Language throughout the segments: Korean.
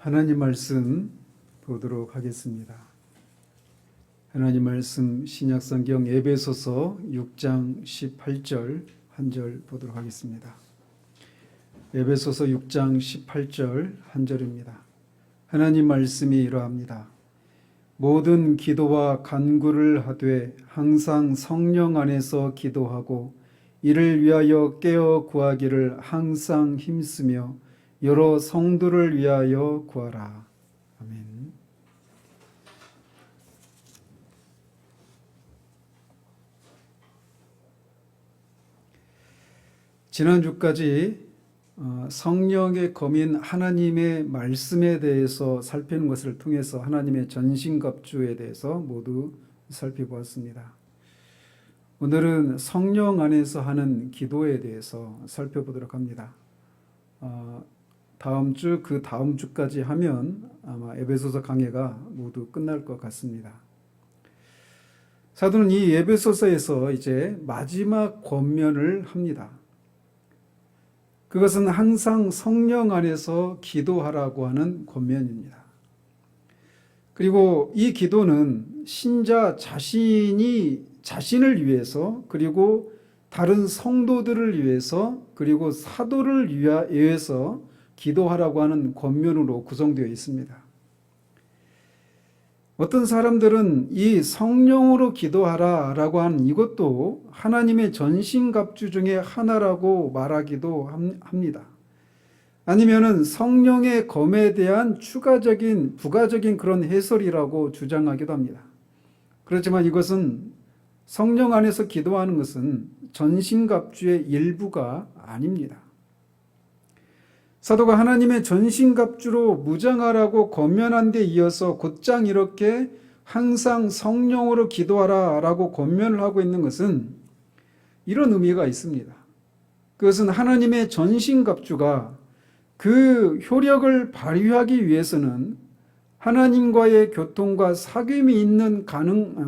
하나님 말씀 보도록 하겠습니다. 하나님 말씀 신약성경 에베소서 6장 18절 한 절 보도록 하겠습니다. 에베소서 6장 18절 한 절입니다. 하나님 말씀이 이러합니다. 모든 기도와 간구를 하되 항상 성령 안에서 기도하고 이를 위하여 깨어 구하기를 항상 힘쓰며 여러 성도를 위하여 구하라. 아멘. 지난주까지 성령의 검인 하나님의 말씀에 대해서 살피는 것을 통해서 하나님의 전신갑주에 대해서 모두 살펴보았습니다. 오늘은 성령 안에서 하는 기도에 대해서 살펴보도록 합니다. 다음 주, 그 다음 주까지 하면 아마 에베소서 강해가 모두 끝날 것 같습니다. 사도는 이 에베소서에서 이제 마지막 권면을 합니다. 그것은 항상 성령 안에서 기도하라고 하는 권면입니다. 그리고 이 기도는 신자 자신을 위해서, 그리고 다른 성도들을 위해서, 그리고 사도를 위해서 기도하라고 하는 권면으로 구성되어 있습니다. 어떤 사람들은 이 성령으로 기도하라라고 하는 이것도 하나님의 전신갑주 중에 하나라고 말하기도 합니다. 아니면은 성령의 검에 대한 부가적인 그런 해설이라고 주장하기도 합니다. 그렇지만 이것은 성령 안에서 기도하는 것은 전신갑주의 일부가 아닙니다. 사도가 하나님의 전신갑주로 무장하라고 권면한 데 이어서 곧장 이렇게 항상 성령으로 기도하라 라고 권면을 하고 있는 것은 이런 의미가 있습니다. 그것은 하나님의 전신갑주가 그 효력을 발휘하기 위해서는 하나님과의 교통과 사귐이 있는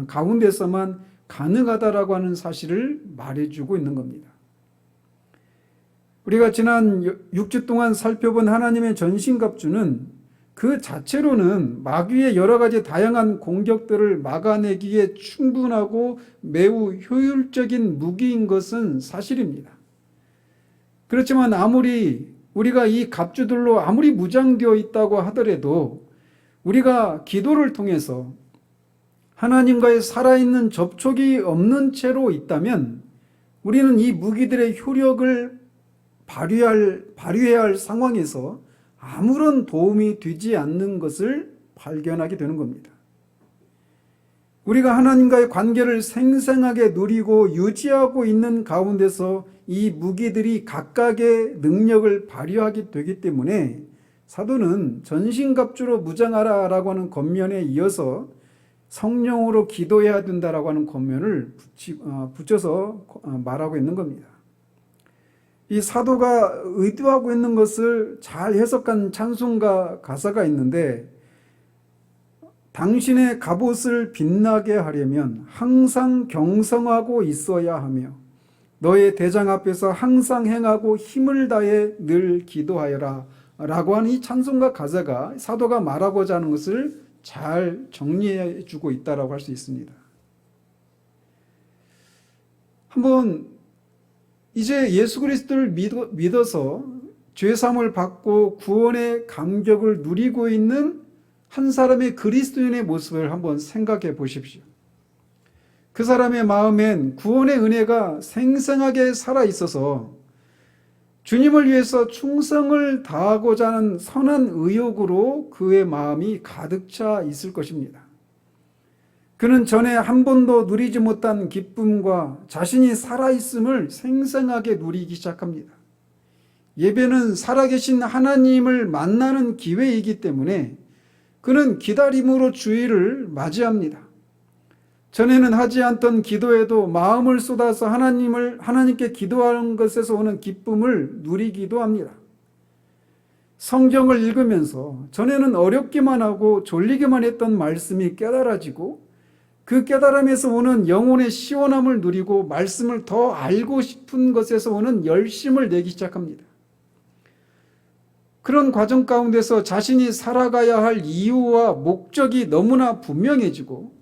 가운데서만 가능하다라고 하는 사실을 말해주고 있는 겁니다. 우리가 지난 6주 동안 살펴본 하나님의 전신갑주는 그 자체로는 마귀의 여러 가지 다양한 공격들을 막아내기에 충분하고 매우 효율적인 무기인 것은 사실입니다. 그렇지만 아무리 우리가 이 갑주들로 아무리 무장되어 있다고 하더라도 우리가 기도를 통해서 하나님과의 살아있는 접촉이 없는 채로 있다면 우리는 이 무기들의 효력을 발휘해야 할 상황에서 아무런 도움이 되지 않는 것을 발견하게 되는 겁니다. 우리가 하나님과의 관계를 생생하게 누리고 유지하고 있는 가운데서 이 무기들이 각각의 능력을 발휘하게 되기 때문에 사도는 전신갑주로 무장하라라고 하는 권면에 이어서 성령으로 기도해야 된다라고 하는 권면을 붙여서 말하고 있는 겁니다. 이 사도가 의도하고 있는 것을 잘 해석한 찬송가 가사가 있는데, 당신의 갑옷을 빛나게 하려면 항상 경성하고 있어야 하며 너의 대장 앞에서 항상 행하고 힘을 다해 늘 기도하여라 라고 하는 이 찬송가 가사가 사도가 말하고자 하는 것을 잘 정리해 주고 있다고 할 수 있습니다. 한번 이제 예수 그리스도를 믿어서 죄사함을 받고 구원의 감격을 누리고 있는 한 사람의 그리스도인의 모습을 한번 생각해 보십시오. 그 사람의 마음엔 구원의 은혜가 생생하게 살아있어서 주님을 위해서 충성을 다하고자 하는 선한 의욕으로 그의 마음이 가득 차 있을 것입니다. 그는 전에 한 번도 누리지 못한 기쁨과 자신이 살아있음을 생생하게 누리기 시작합니다. 예배는 살아계신 하나님을 만나는 기회이기 때문에 그는 기다림으로 주일을 맞이합니다. 전에는 하지 않던 기도에도 마음을 쏟아서 하나님께 기도하는 것에서 오는 기쁨을 누리기도 합니다. 성경을 읽으면서 전에는 어렵기만 하고 졸리기만 했던 말씀이 깨달아지고 그 깨달음에서 오는 영혼의 시원함을 누리고 말씀을 더 알고 싶은 것에서 오는 열심을 내기 시작합니다. 그런 과정 가운데서 자신이 살아가야 할 이유와 목적이 너무나 분명해지고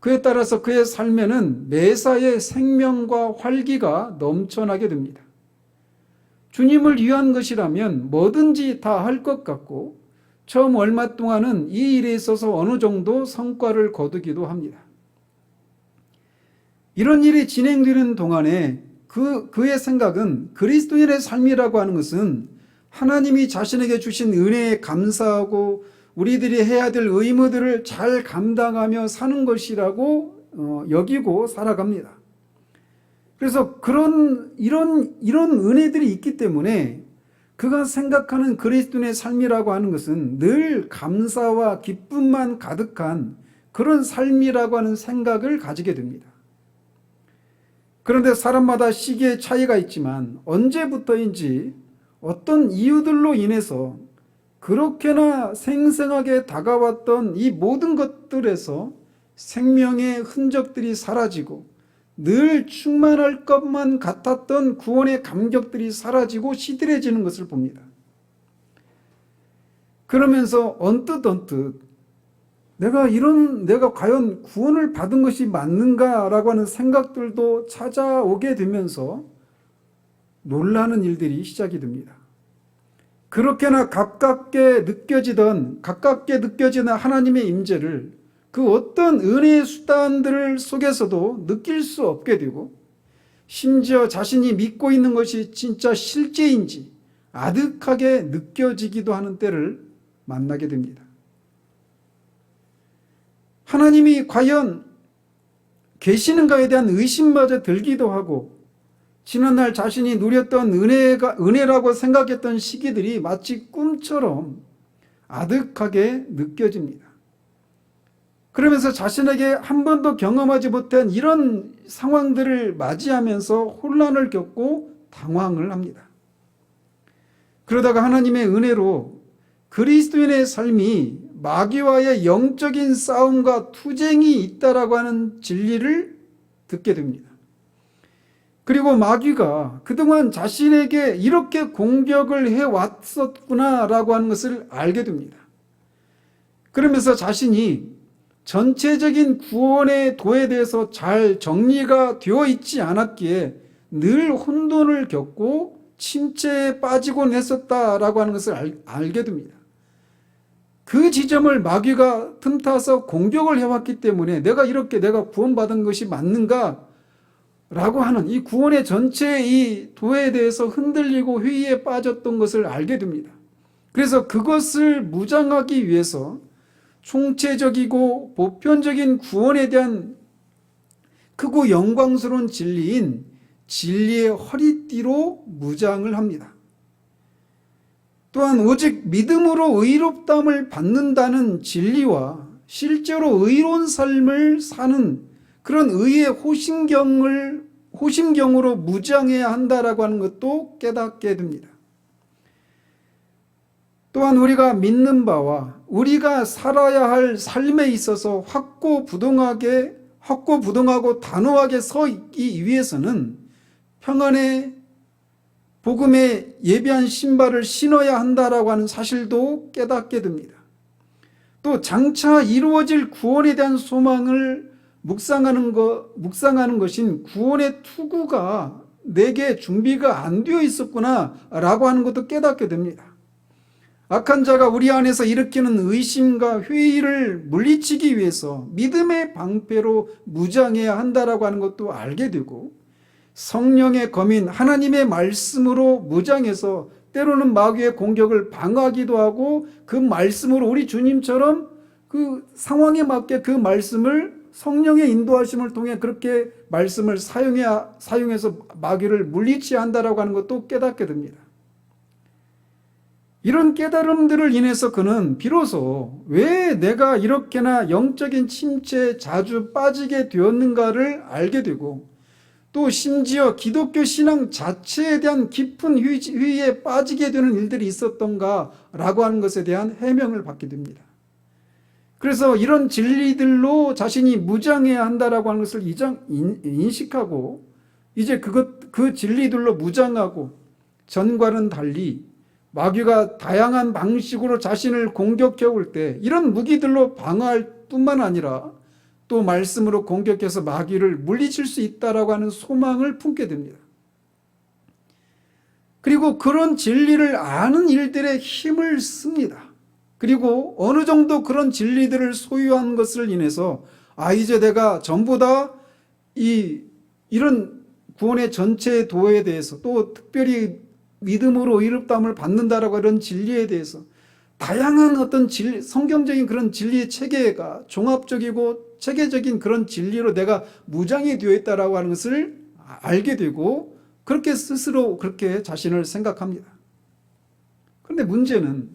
그에 따라서 그의 삶에는 매사에 생명과 활기가 넘쳐나게 됩니다. 주님을 위한 것이라면 뭐든지 다 할 것 같고 처음 얼마 동안은 이 일에 있어서 어느 정도 성과를 거두기도 합니다. 이런 일이 진행되는 동안에 그의 생각은 그리스도인의 삶이라고 하는 것은 하나님이 자신에게 주신 은혜에 감사하고 우리들이 해야 될 의무들을 잘 감당하며 사는 것이라고 여기고 살아갑니다. 그래서 이런 은혜들이 있기 때문에 그가 생각하는 그리스도인의 삶이라고 하는 것은 늘 감사와 기쁨만 가득한 그런 삶이라고 하는 생각을 가지게 됩니다. 그런데 사람마다 시기의 차이가 있지만 언제부터인지 어떤 이유들로 인해서 그렇게나 생생하게 다가왔던 이 모든 것들에서 생명의 흔적들이 사라지고 늘 충만할 것만 같았던 구원의 감격들이 사라지고 시들해지는 것을 봅니다. 그러면서 언뜻 내가 과연 구원을 받은 것이 맞는가라고 하는 생각들도 찾아오게 되면서 놀라는 일들이 시작이 됩니다. 그렇게나 가깝게 느껴지는 하나님의 임재를 그 어떤 은혜의 수단들 속에서도 느낄 수 없게 되고 심지어 자신이 믿고 있는 것이 진짜 실제인지 아득하게 느껴지기도 하는 때를 만나게 됩니다. 하나님이 과연 계시는가에 대한 의심마저 들기도 하고 지난날 자신이 누렸던 은혜라고 생각했던 시기들이 마치 꿈처럼 아득하게 느껴집니다. 그러면서 자신에게 한 번도 경험하지 못한 이런 상황들을 맞이하면서 혼란을 겪고 당황을 합니다. 그러다가 하나님의 은혜로 그리스도인의 삶이 마귀와의 영적인 싸움과 투쟁이 있다라고 하는 진리를 듣게 됩니다. 그리고 마귀가 그동안 자신에게 이렇게 공격을 해왔었구나라고 하는 것을 알게 됩니다. 그러면서 자신이 전체적인 구원의 도에 대해서 잘 정리가 되어 있지 않았기에 늘 혼돈을 겪고 침체에 빠지곤 했었다라고 하는 것을 알게 됩니다. 그 지점을 마귀가 틈타서 공격을 해왔기 때문에 내가 구원받은 것이 맞는가? 라고 하는 이 구원의 전체의 이 도에 대해서 흔들리고 회의에 빠졌던 것을 알게 됩니다. 그래서 그것을 무장하기 위해서 총체적이고 보편적인 구원에 대한 크고 영광스러운 진리인 진리의 허리띠로 무장을 합니다. 또한 오직 믿음으로 의롭다함을 받는다는 진리와 실제로 의로운 삶을 사는 그런 의의 호심경으로 무장해야 한다라고 하는 것도 깨닫게 됩니다. 또한 우리가 믿는 바와 우리가 살아야 할 삶에 있어서 확고부동하고 단호하게 서 있기 위해서는 평안의 복음에 예비한 신발을 신어야 한다라고 하는 사실도 깨닫게 됩니다. 또 장차 이루어질 구원에 대한 소망을 묵상하는 것인 구원의 투구가 내게 준비가 안 되어 있었구나라고 하는 것도 깨닫게 됩니다. 악한 자가 우리 안에서 일으키는 의심과 회의를 물리치기 위해서 믿음의 방패로 무장해야 한다라고 하는 것도 알게 되고 성령의 검인 하나님의 말씀으로 무장해서 때로는 마귀의 공격을 방어하기도 하고 그 말씀으로 우리 주님처럼 그 상황에 맞게 그 말씀을 성령의 인도하심을 통해 그렇게 말씀을 사용해서 마귀를 물리쳐야 한다라고 하는 것도 깨닫게 됩니다. 이런 깨달음들을 인해서 그는 비로소 왜 내가 이렇게나 영적인 침체에 자주 빠지게 되었는가를 알게 되고 또 심지어 기독교 신앙 자체에 대한 깊은 회의에 빠지게 되는 일들이 있었던가라고 하는 것에 대한 해명을 받게 됩니다. 그래서 이런 진리들로 자신이 무장해야 한다라고 하는 것을 인식하고 이제 그 진리들로 무장하고 전과는 달리 마귀가 다양한 방식으로 자신을 공격해 올 때 이런 무기들로 방어할 뿐만 아니라 또 말씀으로 공격해서 마귀를 물리칠 수 있다라고 하는 소망을 품게 됩니다. 그리고 그런 진리를 아는 일들에 힘을 씁니다. 그리고 어느 정도 그런 진리들을 소유한 것을 인해서 이제 내가 전부 다 이런 구원의 전체 도에 대해서 또 특별히 믿음으로 의롭다함을 받는다라고 하는 진리에 대해서 다양한 어떤 성경적인 그런 진리의 체계가 종합적이고 체계적인 그런 진리로 내가 무장이 되어 있다라고 하는 것을 알게 되고 그렇게 스스로 그렇게 자신을 생각합니다. 그런데 문제는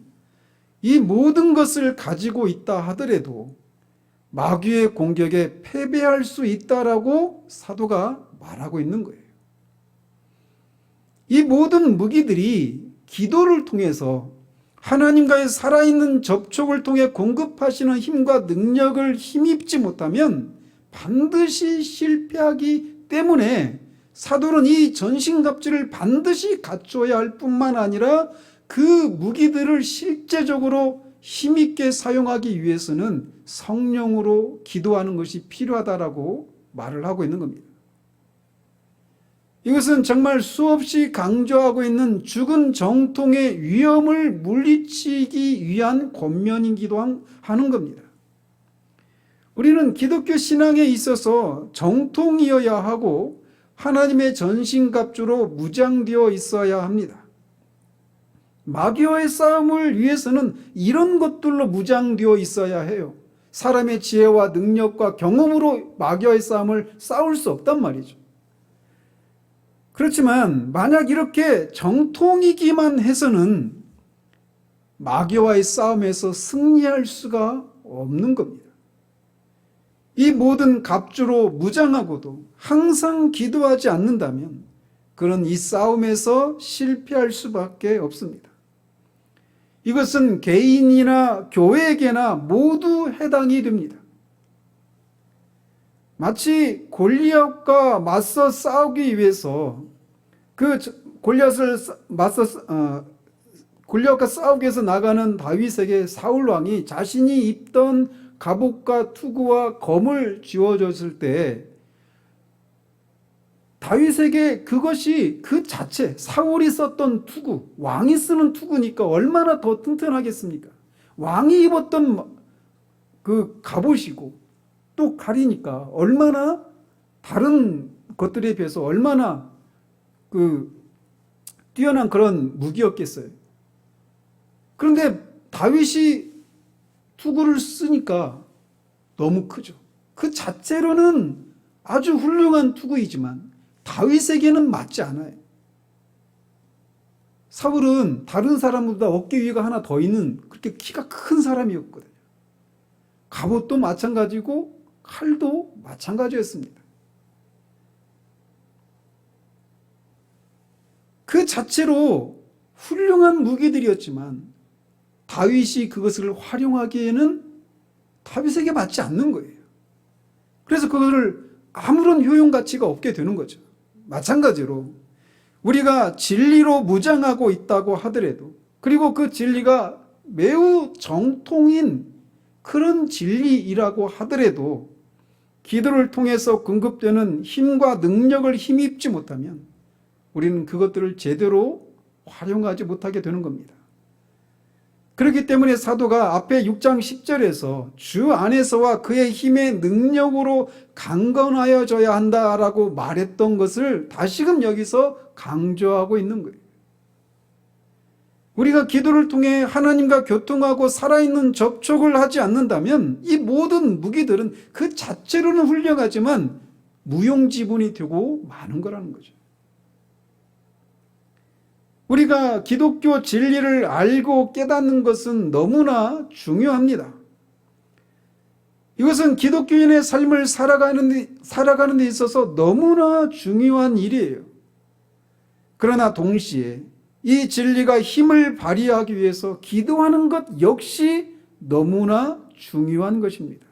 이 모든 것을 가지고 있다 하더라도 마귀의 공격에 패배할 수 있다라고 사도가 말하고 있는 거예요. 이 모든 무기들이 기도를 통해서 하나님과의 살아있는 접촉을 통해 공급하시는 힘과 능력을 힘입지 못하면 반드시 실패하기 때문에 사도는 이 전신갑주를 반드시 갖춰야 할 뿐만 아니라 그 무기들을 실제적으로 힘있게 사용하기 위해서는 성령으로 기도하는 것이 필요하다라고 말을 하고 있는 겁니다. 이것은 정말 수없이 강조하고 있는 죽은 정통의 위험을 물리치기 위한 권면이기도 하는 겁니다. 우리는 기독교 신앙에 있어서 정통이어야 하고 하나님의 전신갑주로 무장되어 있어야 합니다. 마귀와의 싸움을 위해서는 이런 것들로 무장되어 있어야 해요. 사람의 지혜와 능력과 경험으로 마귀와의 싸움을 싸울 수 없단 말이죠. 그렇지만 만약 이렇게 정통이기만 해서는 마귀와의 싸움에서 승리할 수가 없는 겁니다. 이 모든 갑주로 무장하고도 항상 기도하지 않는다면 그런 이 싸움에서 실패할 수밖에 없습니다. 이것은 개인이나 교회에게나 모두 해당이 됩니다. 마치 골리앗과 맞서 싸우기 위해서 골리앗과 싸우기 위해서 나가는 다윗에게 사울 왕이 자신이 입던 갑옷과 투구와 검을 쥐어줬을 때 다윗에게 그것이 그 자체 사울이 썼던 투구, 왕이 쓰는 투구니까 얼마나 더 튼튼하겠습니까? 왕이 입었던 그 갑옷이고 또 칼이니까 얼마나 다른 것들에 비해서 얼마나 뛰어난 그런 무기였겠어요. 그런데 다윗이 투구를 쓰니까 너무 크죠. 그 자체로는 아주 훌륭한 투구이지만 다윗에게는 맞지 않아요. 사울은 다른 사람보다 어깨 위가 하나 더 있는 그렇게 키가 큰 사람이었거든요. 갑옷도 마찬가지고 칼도 마찬가지였습니다. 그 자체로 훌륭한 무기들이었지만 다윗이 그것을 활용하기에는 다윗에게 맞지 않는 거예요. 그래서 그거를 아무런 효용 가치가 없게 되는 거죠. 마찬가지로 우리가 진리로 무장하고 있다고 하더라도 그리고 그 진리가 매우 정통인 그런 진리이라고 하더라도 기도를 통해서 공급되는 힘과 능력을 힘입지 못하면 우리는 그것들을 제대로 활용하지 못하게 되는 겁니다. 그렇기 때문에 사도가 앞에 6장 10절에서 주 안에서와 그의 힘의 능력으로 강건하여져야 한다라고 말했던 것을 다시금 여기서 강조하고 있는 거예요. 우리가 기도를 통해 하나님과 교통하고 살아있는 접촉을 하지 않는다면 이 모든 무기들은 그 자체로는 훌륭하지만 무용지물이 되고 마는 거라는 거죠. 우리가 기독교 진리를 알고 깨닫는 것은 너무나 중요합니다. 이것은 기독교인의 삶을 살아가는 데 있어서 너무나 중요한 일이에요. 그러나 동시에 이 진리가 힘을 발휘하기 위해서 기도하는 것 역시 너무나 중요한 것입니다.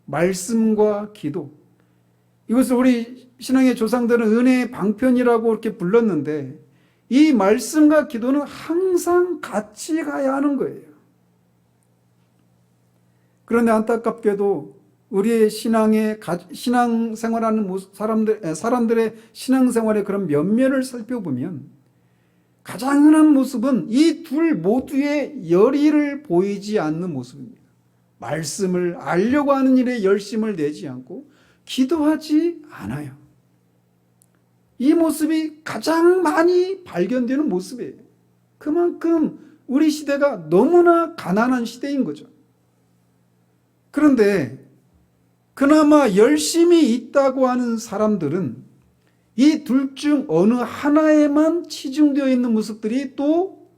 말씀과 기도. 이것을 우리 신앙의 조상들은 은혜의 방편이라고 이렇게 불렀는데 이 말씀과 기도는 항상 같이 가야 하는 거예요. 그런데 안타깝게도 우리의 신앙생활하는 사람들의 신앙생활의 그런 면면을 살펴보면 가장 흔한 모습은 이 둘 모두의 열의를 보이지 않는 모습입니다. 말씀을 알려고 하는 일에 열심을 내지 않고 기도하지 않아요. 이 모습이 가장 많이 발견되는 모습이에요. 그만큼 우리 시대가 너무나 가난한 시대인 거죠. 그런데 그나마 열심히 있다고 하는 사람들은 이 둘 중 어느 하나에만 치중되어 있는 모습들이 또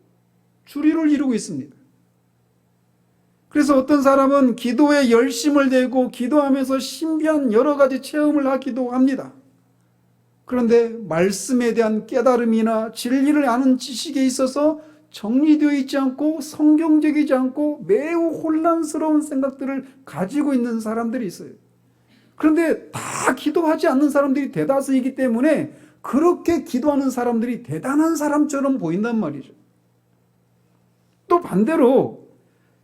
주류를 이루고 있습니다. 그래서 어떤 사람은 기도에 열심을 내고 기도하면서 신비한 여러 가지 체험을 하기도 합니다. 그런데 말씀에 대한 깨달음이나 진리를 아는 지식에 있어서 정리되어 있지 않고 성경적이지 않고 매우 혼란스러운 생각들을 가지고 있는 사람들이 있어요. 그런데 다 기도하지 않는 사람들이 대다수이기 때문에 그렇게 기도하는 사람들이 대단한 사람처럼 보인단 말이죠. 또 반대로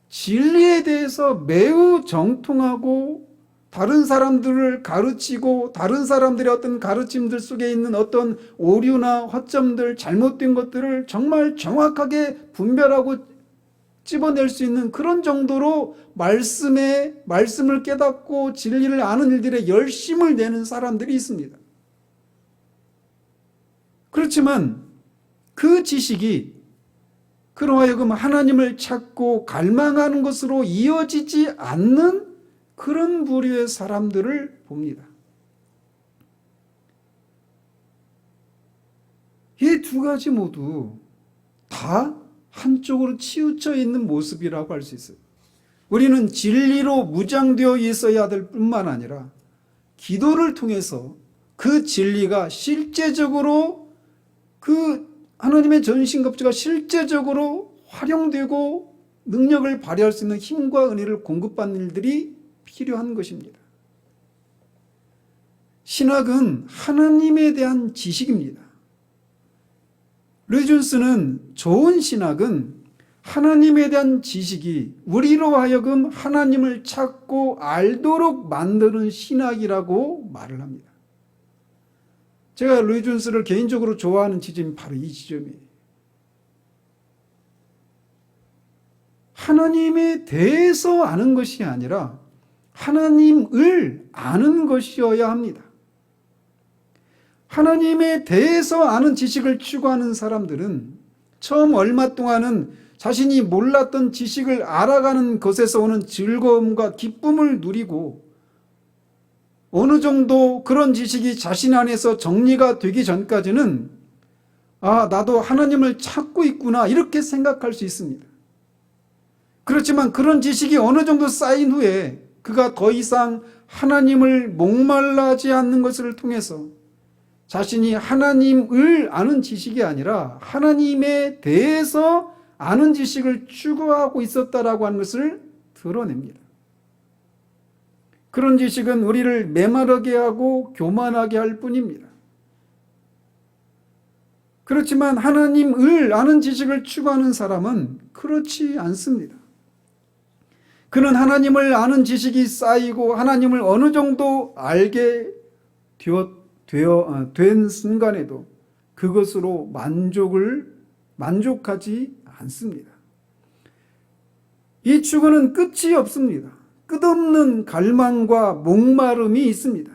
진리에 대해서 매우 정통하고 다른 사람들을 가르치고 다른 사람들의 어떤 가르침들 속에 있는 어떤 오류나 허점들, 잘못된 것들을 정말 정확하게 분별하고 찝어낼 수 있는 그런 정도로 말씀을 깨닫고 진리를 아는 일들에 열심을 내는 사람들이 있습니다. 그렇지만 그 지식이 그로 하여금 하나님을 찾고 갈망하는 것으로 이어지지 않는 그런 부류의 사람들을 봅니다. 이 두 가지 모두 다 한쪽으로 치우쳐 있는 모습이라고 할 수 있어요. 우리는 진리로 무장되어 있어야 될 뿐만 아니라 기도를 통해서 그 진리가 실제적으로 그 하나님의 전신갑주가 실제적으로 활용되고 능력을 발휘할 수 있는 힘과 은혜를 공급받는 일들이 필요한 것입니다. 신학은 하나님에 대한 지식입니다. 르이준스는 좋은 신학은 하나님에 대한 지식이 우리로 하여금 하나님을 찾고 알도록 만드는 신학이라고 말을 합니다. 제가 르이준스를 개인적으로 좋아하는 지점이 바로 이 지점이에요. 하나님에 대해서 아는 것이 아니라 하나님을 아는 것이어야 합니다. 하나님에 대해서 아는 지식을 추구하는 사람들은 처음 얼마 동안은 자신이 몰랐던 지식을 알아가는 것에서 오는 즐거움과 기쁨을 누리고 어느 정도 그런 지식이 자신 안에서 정리가 되기 전까지는 나도 하나님을 찾고 있구나 이렇게 생각할 수 있습니다. 그렇지만 그런 지식이 어느 정도 쌓인 후에 그가 더 이상 하나님을 목말라하지 않는 것을 통해서 자신이 하나님을 아는 지식이 아니라 하나님에 대해서 아는 지식을 추구하고 있었다라고 하는 것을 드러냅니다. 그런 지식은 우리를 메마르게 하고 교만하게 할 뿐입니다. 그렇지만 하나님을 아는 지식을 추구하는 사람은 그렇지 않습니다. 그는 하나님을 아는 지식이 쌓이고 하나님을 어느 정도 알게 된 순간에도 그것으로 만족하지 않습니다. 이 추구는 끝이 없습니다. 끝없는 갈망과 목마름이 있습니다.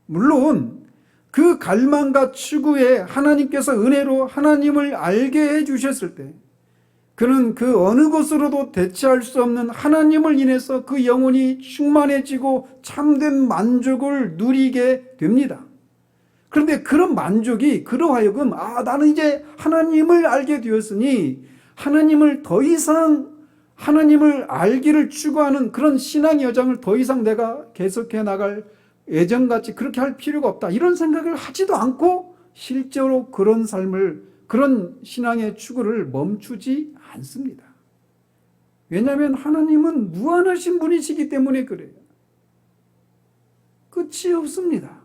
물론 그 갈망과 추구에 하나님께서 은혜로 하나님을 알게 해주셨을 때 그는 그 어느 것으로도 대체할 수 없는 하나님을 인해서 그 영혼이 충만해지고 참된 만족을 누리게 됩니다. 그런데 그런 만족이 그로 하여금 나는 이제 하나님을 알게 되었으니 하나님을 더 이상 하나님을 알기를 추구하는 그런 신앙의 여정을 더 이상 내가 계속해 나갈 예전같이 그렇게 할 필요가 없다 이런 생각을 하지도 않고 실제로 그런 삶을 그런 신앙의 추구를 멈추지 않습니다. 왜냐하면 하나님은 무한하신 분이시기 때문에 그래요. 끝이 없습니다.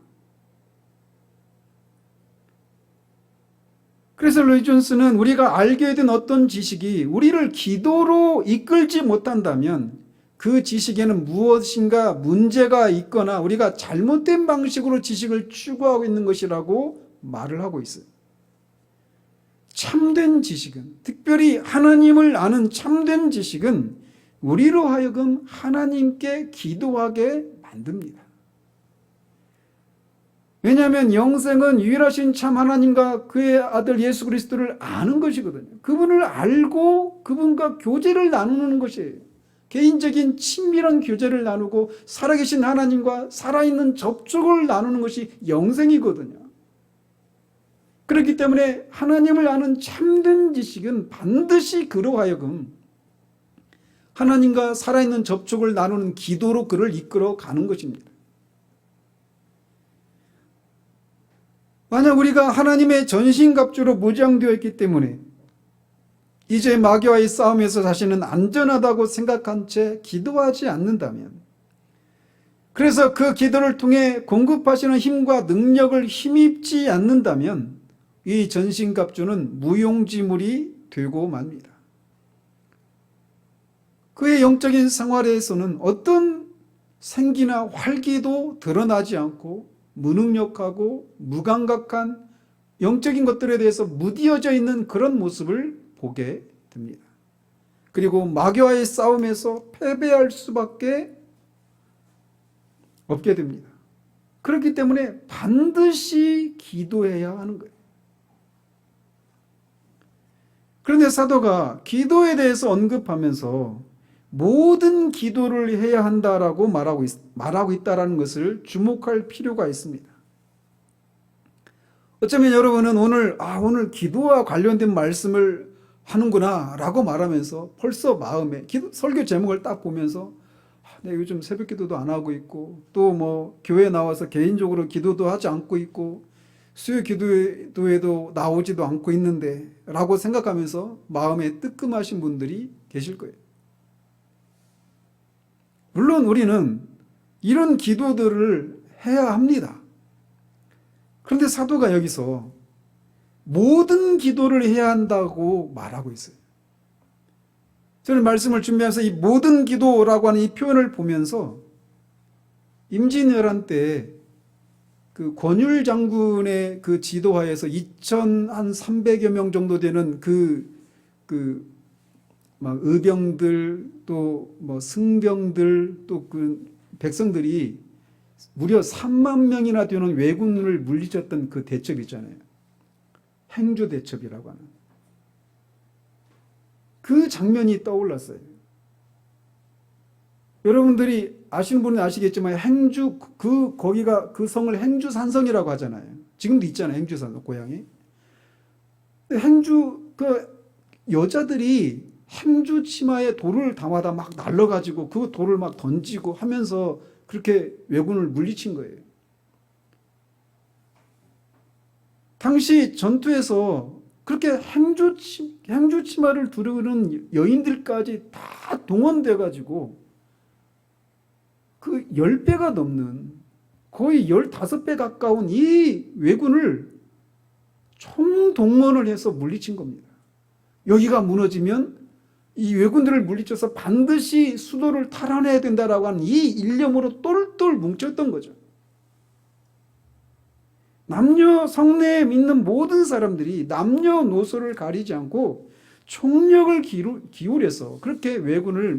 그래서 로이 존스는 우리가 알게 된 어떤 지식이 우리를 기도로 이끌지 못한다면 그 지식에는 무엇인가 문제가 있거나 우리가 잘못된 방식으로 지식을 추구하고 있는 것이라고 말을 하고 있어요. 참된 지식은, 특별히 하나님을 아는 참된 지식은 우리로 하여금 하나님께 기도하게 만듭니다. 왜냐하면 영생은 유일하신 참 하나님과 그의 아들 예수 그리스도를 아는 것이거든요. 그분을 알고 그분과 교제를 나누는 것이에요. 개인적인 친밀한 교제를 나누고 살아계신 하나님과 살아있는 접촉을 나누는 것이 영생이거든요. 그렇기 때문에 하나님을 아는 참된 지식은 반드시 그로 하여금 하나님과 살아있는 접촉을 나누는 기도로 그를 이끌어 가는 것입니다. 만약 우리가 하나님의 전신갑주로 무장되어 있기 때문에 이제 마귀와의 싸움에서 자신은 안전하다고 생각한 채 기도하지 않는다면, 그래서 그 기도를 통해 공급하시는 힘과 능력을 힘입지 않는다면 이 전신갑주는 무용지물이 되고 맙니다. 그의 영적인 생활에서는 어떤 생기나 활기도 드러나지 않고 무능력하고 무감각한 영적인 것들에 대해서 무디어져 있는 그런 모습을 보게 됩니다. 그리고 마귀와의 싸움에서 패배할 수밖에 없게 됩니다. 그렇기 때문에 반드시 기도해야 하는 거예요. 그런데 사도가 기도에 대해서 언급하면서 모든 기도를 해야 한다라고 말하고 있다는 것을 주목할 필요가 있습니다. 어쩌면 여러분은 오늘 기도와 관련된 말씀을 하는구나 라고 말하면서 벌써 마음에 설교 제목을 딱 보면서 내가 요즘 새벽 기도도 안 하고 있고 또 교회 나와서 개인적으로 기도도 하지 않고 있고 수요 기도에도 나오지도 않고 있는데 라고 생각하면서 마음에 뜨끔하신 분들이 계실 거예요. 물론 우리는 이런 기도들을 해야 합니다. 그런데 사도가 여기서 모든 기도를 해야 한다고 말하고 있어요. 저는 말씀을 준비하면서 이 모든 기도라고 하는 이 표현을 보면서 임진왜란 때 그 권율 장군의 그 지도하에서 2,300여 명 정도 되는 막 의병들 또 승병들 또 그 백성들이 무려 3만 명이나 되는 왜군을 물리쳤던 그 대첩 있잖아요. 행주 대첩이라고 하는 그 장면이 떠올랐어요. 여러분들이 아시는 분은 아시겠지만 행주 거기가 그 성을 행주산성이라고 하잖아요. 지금도 있잖아요. 행주산성 고향이. 행주 여자들이 행주 치마에 돌을 담아다 막 날라가지고 그 돌을 막 던지고 하면서 그렇게 왜군을 물리친 거예요. 당시 전투에서 그렇게 행주 치마를 두르는 여인들까지 다 동원돼가지고 그 10배가 넘는 거의 15배 가까운 이 왜군을 총동원을 해서 물리친 겁니다. 여기가 무너지면 이 왜군들을 물리쳐서 반드시 수도를 탈환해야 된다라고 하는 이 일념으로 똘똘 뭉쳤던 거죠. 남녀 성내에 있는 모든 사람들이 남녀노소를 가리지 않고 총력을 기울여서 그렇게 왜군을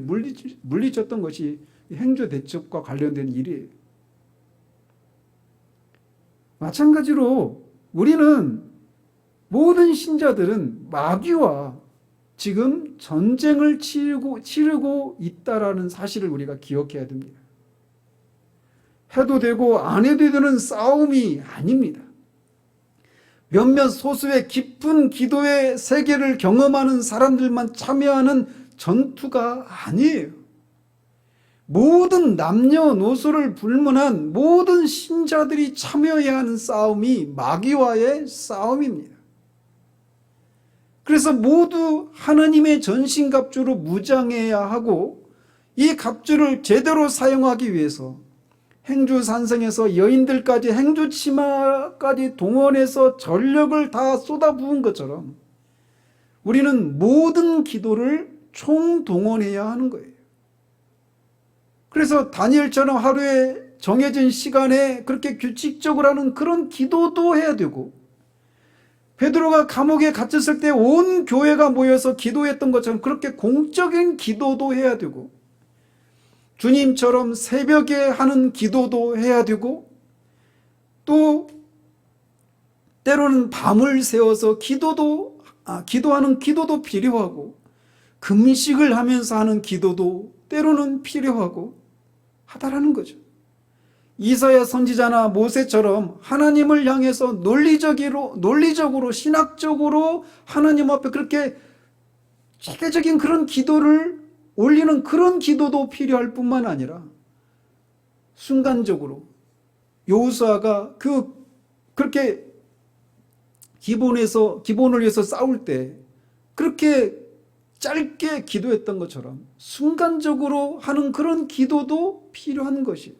물리쳤던 것이 행주 대첩과 관련된 일이에요. 마찬가지로 우리는 모든 신자들은 마귀와 지금 전쟁을 치르고 있다라는 사실을 우리가 기억해야 됩니다. 해도 되고 안 해도 되는 싸움이 아닙니다. 몇몇 소수의 깊은 기도의 세계를 경험하는 사람들만 참여하는 전투가 아니에요. 모든 남녀노소를 불문한 모든 신자들이 참여해야 하는 싸움이 마귀와의 싸움입니다. 그래서 모두 하나님의 전신갑주로 무장해야 하고 이 갑주를 제대로 사용하기 위해서 행주산성에서 여인들까지 행주치마까지 동원해서 전력을 다 쏟아부은 것처럼 우리는 모든 기도를 총동원해야 하는 거예요. 그래서 다니엘처럼 하루에 정해진 시간에 그렇게 규칙적으로 하는 그런 기도도 해야 되고, 베드로가 감옥에 갇혔을 때 온 교회가 모여서 기도했던 것처럼 그렇게 공적인 기도도 해야 되고, 주님처럼 새벽에 하는 기도도 해야 되고, 또 때로는 밤을 새워서 기도하는 기도도 필요하고, 금식을 하면서 하는 기도도 때로는 필요하고 하다라는 거죠. 이사야 선지자나 모세처럼 하나님을 향해서 논리적으로 신학적으로 하나님 앞에 그렇게 체계적인 그런 기도를 올리는 그런 기도도 필요할 뿐만 아니라 순간적으로 여호수아가 그렇게 기본을 위해서 싸울 때 그렇게 짧게 기도했던 것처럼 순간적으로 하는 그런 기도도 필요한 것이에요.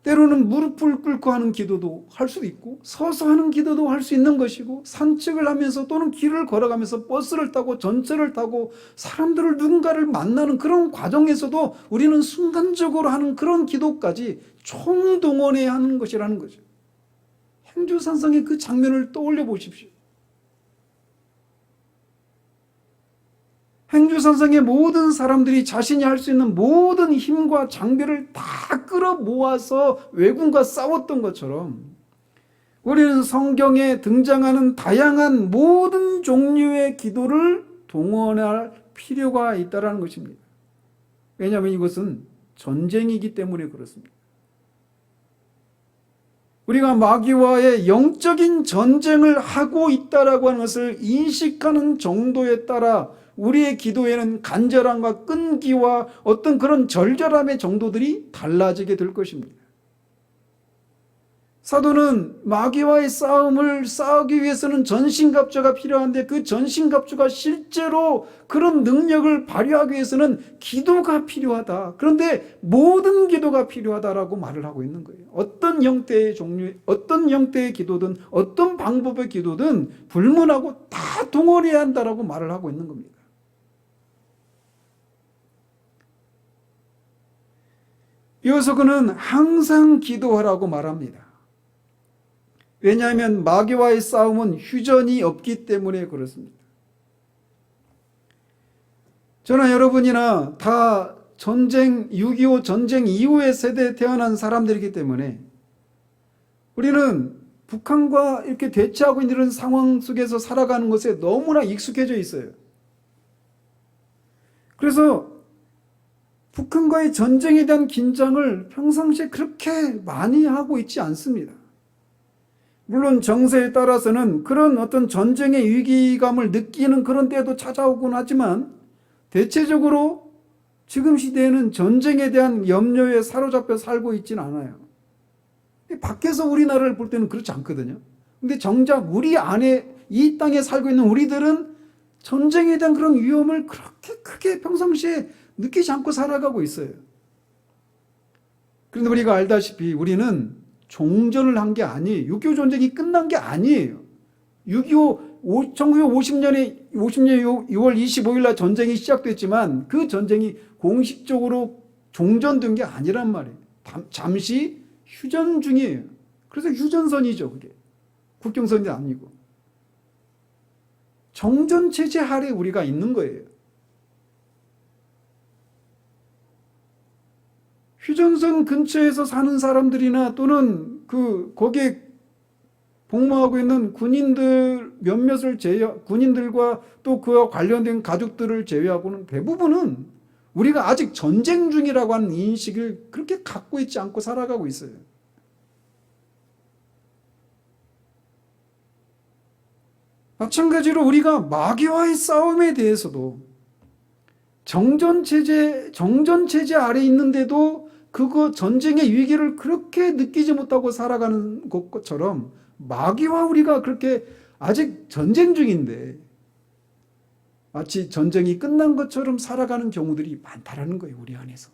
때로는 무릎을 꿇고 하는 기도도 할 수도 있고, 서서 하는 기도도 할 수 있는 것이고, 산책을 하면서 또는 길을 걸어가면서 버스를 타고 전철을 타고 사람들을 누군가를 만나는 그런 과정에서도 우리는 순간적으로 하는 그런 기도까지 총동원해야 하는 것이라는 거죠. 행주산성의 그 장면을 떠올려 보십시오. 행주산성의 모든 사람들이 자신이 할 수 있는 모든 힘과 장비를 다 끌어모아서 왜군과 싸웠던 것처럼 우리는 성경에 등장하는 다양한 모든 종류의 기도를 동원할 필요가 있다는 것입니다. 왜냐하면 이것은 전쟁이기 때문에 그렇습니다. 우리가 마귀와의 영적인 전쟁을 하고 있다라고 하는 것을 인식하는 정도에 따라 우리의 기도에는 간절함과 끈기와 어떤 그런 절절함의 정도들이 달라지게 될 것입니다. 사도는 마귀와의 싸움을 싸우기 위해서는 전신갑주가 필요한데 그 전신갑주가 실제로 그런 능력을 발휘하기 위해서는 기도가 필요하다. 그런데 모든 기도가 필요하다라고 말을 하고 있는 거예요. 어떤 형태의 기도든 어떤 방법의 기도든 불문하고 다 동원해야 한다라고 말을 하고 있는 겁니다. 이어서 그는 항상 기도하라고 말합니다. 왜냐하면 마귀와의 싸움은 휴전이 없기 때문에 그렇습니다. 저나 여러분이나 다 6.25 전쟁 이후의 세대에 태어난 사람들이기 때문에 우리는 북한과 이렇게 대치하고 있는 이런 상황 속에서 살아가는 것에 너무나 익숙해져 있어요. 그래서 북한과의 전쟁에 대한 긴장을 평상시에 그렇게 많이 하고 있지 않습니다. 물론 정세에 따라서는 그런 어떤 전쟁의 위기감을 느끼는 그런 때도 찾아오곤 하지만 대체적으로 지금 시대에는 전쟁에 대한 염려에 사로잡혀 살고 있지는 않아요. 밖에서 우리나라를 볼 때는 그렇지 않거든요. 근데 정작 우리 안에 이 땅에 살고 있는 우리들은 전쟁에 대한 그런 위험을 그렇게 크게 평상시에 느끼지 않고 살아가고 있어요. 그런데 우리가 알다시피 우리는 종전을 한 게 아니에요. 6.25 전쟁이 끝난 게 아니에요. 1950년에 6월 25일 날 전쟁이 시작됐지만 그 전쟁이 공식적으로 종전된 게 아니란 말이에요. 잠시 휴전 중이에요. 그래서 휴전선이죠. 그게 국경선이 아니고 정전 체제 아래 우리가 있는 거예요. 휴전선 근처에서 사는 사람들이나 또는 거기에 복무하고 있는 군인들 몇몇을 군인들과 또 그와 관련된 가족들을 제외하고는 대부분은 우리가 아직 전쟁 중이라고 하는 인식을 그렇게 갖고 있지 않고 살아가고 있어요. 마찬가지로 우리가 마귀와의 싸움에 대해서도 정전체제 아래 있는데도 그거 전쟁의 위기를 그렇게 느끼지 못하고 살아가는 것처럼 마귀와 우리가 그렇게 아직 전쟁 중인데 마치 전쟁이 끝난 것처럼 살아가는 경우들이 많다라는 거예요. 우리 안에서.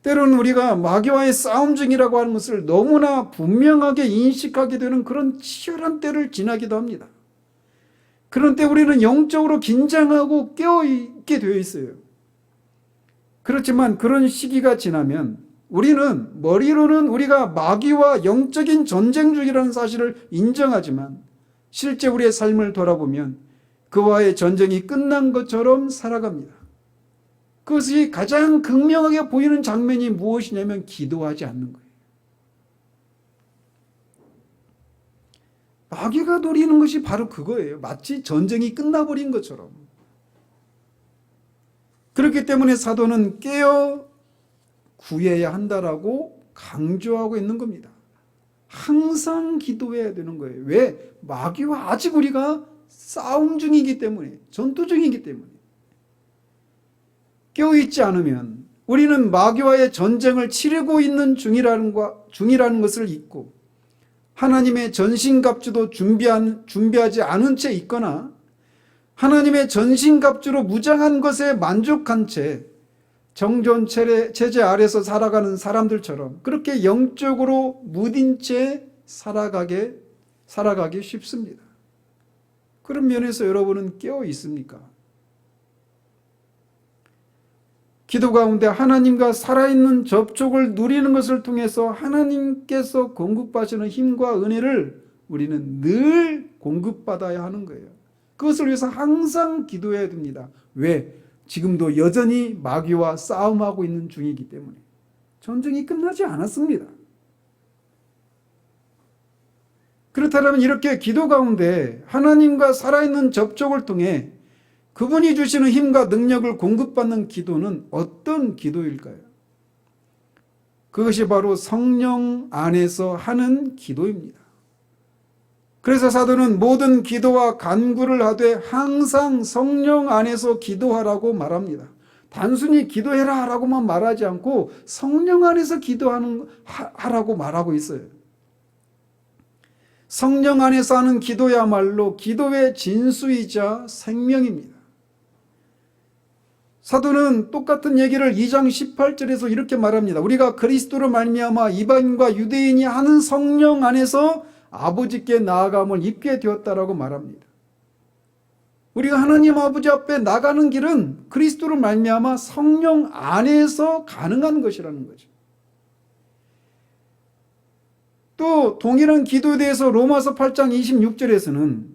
때로는 우리가 마귀와의 싸움 중이라고 하는 것을 너무나 분명하게 인식하게 되는 그런 치열한 때를 지나기도 합니다. 그런 때 우리는 영적으로 긴장하고 깨어있게 되어 있어요. 그렇지만 그런 시기가 지나면 우리는 머리로는 우리가 마귀와 영적인 전쟁 중이라는 사실을 인정하지만 실제 우리의 삶을 돌아보면 그와의 전쟁이 끝난 것처럼 살아갑니다. 그것이 가장 극명하게 보이는 장면이 무엇이냐면 기도하지 않는 거예요. 마귀가 노리는 것이 바로 그거예요. 마치 전쟁이 끝나버린 것처럼. 그렇기 때문에 사도는 깨어 구해야 한다라고 강조하고 있는 겁니다. 항상 기도해야 되는 거예요. 왜? 마귀와 아직 우리가 싸움 중이기 때문에, 전투 중이기 때문에. 깨어있지 않으면 우리는 마귀와의 전쟁을 치르고 있는 중이라는 것을 잊고 하나님의 전신갑주도 준비하지 않은 채 있거나 하나님의 전신갑주로 무장한 것에 만족한 채 정전 체제 아래서 살아가는 사람들처럼 그렇게 영적으로 무딘 채 살아가기 쉽습니다. 그런 면에서 여러분은 깨어 있습니까? 기도 가운데 하나님과 살아있는 접촉을 누리는 것을 통해서 하나님께서 공급하시는 힘과 은혜를 우리는 늘 공급받아야 하는 거예요. 그것을 위해서 항상 기도해야 됩니다. 왜? 지금도 여전히 마귀와 싸움하고 있는 중이기 때문에. 전쟁이 끝나지 않았습니다. 그렇다면 이렇게 기도 가운데 하나님과 살아있는 접촉을 통해 그분이 주시는 힘과 능력을 공급받는 기도는 어떤 기도일까요? 그것이 바로 성령 안에서 하는 기도입니다. 그래서 사도는 모든 기도와 간구를 하되 항상 성령 안에서 기도하라고 말합니다. 단순히 기도해라 라고만 말하지 않고 성령 안에서 하라고 말하고 있어요. 성령 안에서 하는 기도야말로 기도의 진수이자 생명입니다. 사도는 똑같은 얘기를 2장 18절에서 이렇게 말합니다. 우리가 그리스도로 말미암아 이방인과 유대인이 하는 성령 안에서 아버지께 나아감을 입게 되었다라고 말합니다. 우리가 하나님 아버지 앞에 나가는 길은 그리스도로 말미암아 성령 안에서 가능한 것이라는 거죠. 또 동일한 기도에 대해서 로마서 8장 26절에서는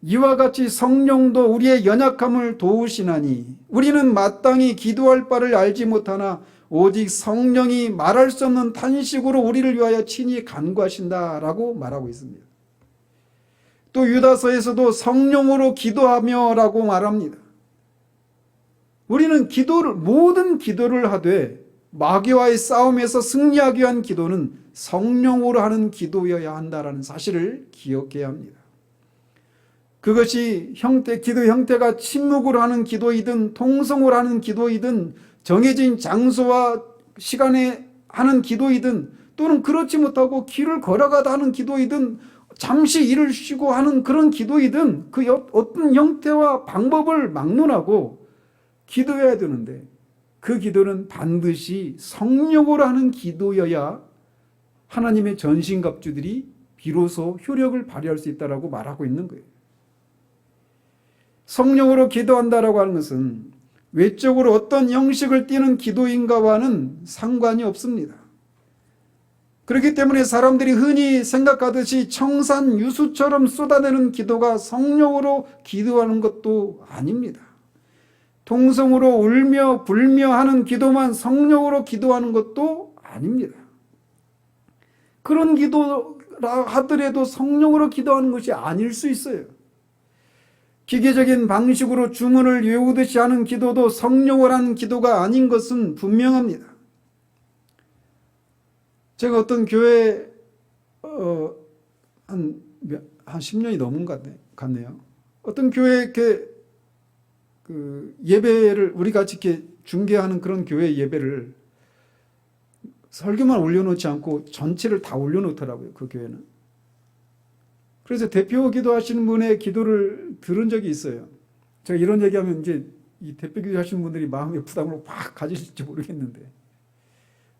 이와 같이 성령도 우리의 연약함을 도우시나니 우리는 마땅히 기도할 바를 알지 못하나 오직 성령이 말할 수 없는 탄식으로 우리를 위하여 친히 간구하신다라고 말하고 있습니다. 또 유다서에서도 성령으로 기도하며 라고 말합니다. 우리는 모든 기도를 하되 마귀와의 싸움에서 승리하기 위한 기도는 성령으로 하는 기도여야 한다는 사실을 기억해야 합니다. 그것이 기도 형태가 침묵으로 하는 기도이든 통성으로 하는 기도이든 정해진 장소와 시간에 하는 기도이든 또는 그렇지 못하고 길을 걸어가다 하는 기도이든 잠시 일을 쉬고 하는 그런 기도이든 그 어떤 형태와 방법을 막론하고 기도해야 되는데 그 기도는 반드시 성령으로 하는 기도여야 하나님의 전신갑주들이 비로소 효력을 발휘할 수 있다고 말하고 있는 거예요. 성령으로 기도한다라고 하는 것은 외적으로 어떤 형식을 띠는 기도인가와는 상관이 없습니다. 그렇기 때문에 사람들이 흔히 생각하듯이 청산유수처럼 쏟아내는 기도가 성령으로 기도하는 것도 아닙니다. 통성으로 울며 불며 하는 기도만 성령으로 기도하는 것도 아닙니다. 그런 기도라 하더라도 성령으로 기도하는 것이 아닐 수 있어요. 기계적인 방식으로 주문을 외우듯이 하는 기도도 성령으로 하는 기도가 아닌 것은 분명합니다. 제가 어떤 교회 한 10년이 넘은 것 같네요. 어떤 교회 이렇게 예배를 우리 같이 이렇게 중계하는 그런 교회 예배를 설교만 올려놓지 않고 전체를 다 올려놓더라고요. 그 교회는. 그래서 대표 기도하시는 분의 기도를 들은 적이 있어요. 제가 이런 얘기하면 이제 이 대표 기도하시는 분들이 마음의 부담을 확 가지실지 모르겠는데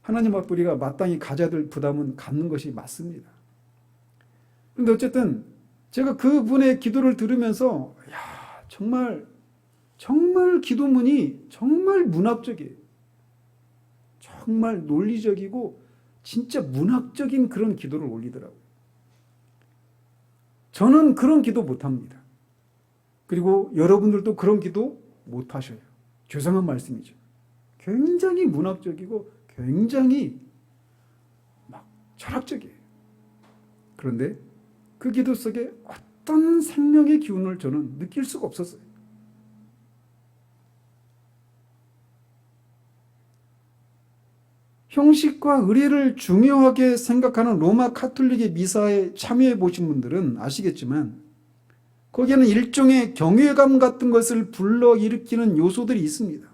하나님 앞에 우리가 마땅히 가져야 될 부담은 갖는 것이 맞습니다. 그런데 어쨌든 제가 그분의 기도를 들으면서 정말 기도문이 정말 문학적이에요. 정말 논리적이고 진짜 문학적인 그런 기도를 올리더라고요. 저는 그런 기도 못합니다. 그리고 여러분들도 그런 기도 못하셔요. 죄송한 말씀이죠. 굉장히 문학적이고 굉장히 막 철학적이에요. 그런데 그 기도 속에 어떤 생명의 기운을 저는 느낄 수가 없었어요. 형식과 의례를 중요하게 생각하는 로마 카톨릭의 미사에 참여해 보신 분들은 아시겠지만 거기에는 일종의 경외감 같은 것을 불러일으키는 요소들이 있습니다.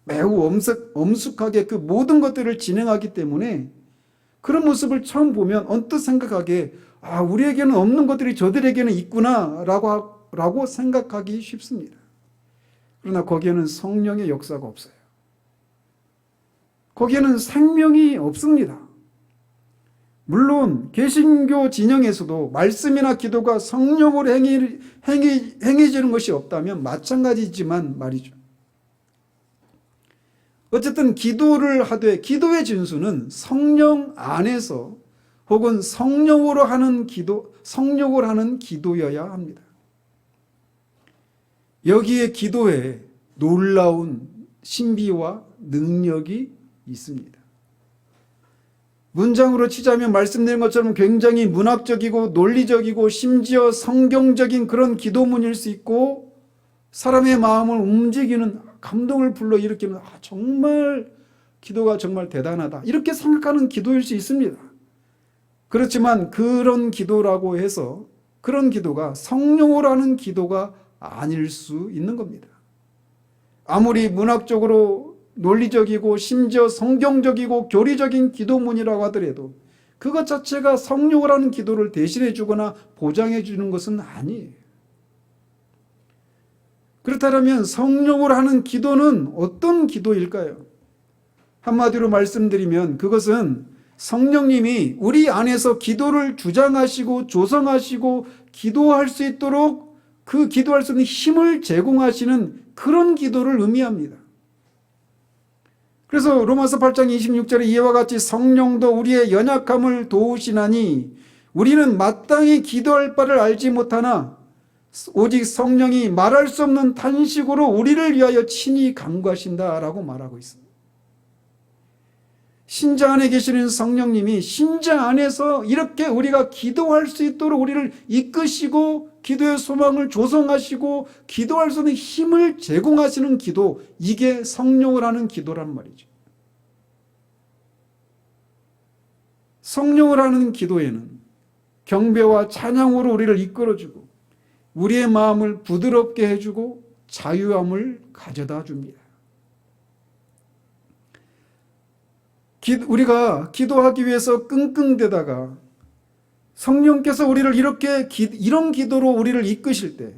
매우 엄숙하게 그 모든 것들을 진행하기 때문에 그런 모습을 처음 보면 언뜻 생각하기에 우리에게는 없는 것들이 저들에게는 있구나 라고 생각하기 쉽습니다. 그러나 거기에는 성령의 역사가 없어요. 거기에는 생명이 없습니다. 물론 개신교 진영에서도 말씀이나 기도가 성령으로 행해지는 것이 없다면 마찬가지지만 말이죠. 어쨌든 기도를 하되 기도의 진수는 성령 안에서 혹은 성령으로 하는 기도여야 합니다. 여기에 기도에 놀라운 신비와 능력이 있습니다. 문장으로 치자면 말씀드린 것처럼 굉장히 문학적이고 논리적이고 심지어 성경적인 그런 기도문일 수 있고 사람의 마음을 움직이는 감동을 불러일으키는 정말 기도가 정말 대단하다 이렇게 생각하는 기도일 수 있습니다. 그렇지만 그런 기도라고 해서 그런 기도가 성령으로 하는 기도가 아닐 수 있는 겁니다. 아무리 문학적으로 논리적이고 심지어 성경적이고 교리적인 기도문이라고 하더라도 그것 자체가 성령으로 하는 기도를 대신해 주거나 보장해 주는 것은 아니에요. 그렇다면 성령으로 하는 기도는 어떤 기도일까요? 한마디로 말씀드리면 그것은 성령님이 우리 안에서 기도를 주장하시고 조성하시고 기도할 수 있도록 그 기도할 수 있는 힘을 제공하시는 그런 기도를 의미합니다. 그래서 로마서 8장 26절에 이와 같이 성령도 우리의 연약함을 도우시나니 우리는 마땅히 기도할 바를 알지 못하나 오직 성령이 말할 수 없는 탄식으로 우리를 위하여 친히 간구하신다라고 말하고 있습니다. 신자 안에 계시는 성령님이 신자 안에서 이렇게 우리가 기도할 수 있도록 우리를 이끄시고 기도의 소망을 조성하시고 기도할 수 있는 힘을 제공하시는 기도, 이게 성령을 하는 기도란 말이죠. 성령을 하는 기도에는 경배와 찬양으로 우리를 이끌어주고 우리의 마음을 부드럽게 해주고 자유함을 가져다 줍니다. 우리가 기도하기 위해서 끙끙대다가 성령께서 우리를 이런 기도로 우리를 이끄실 때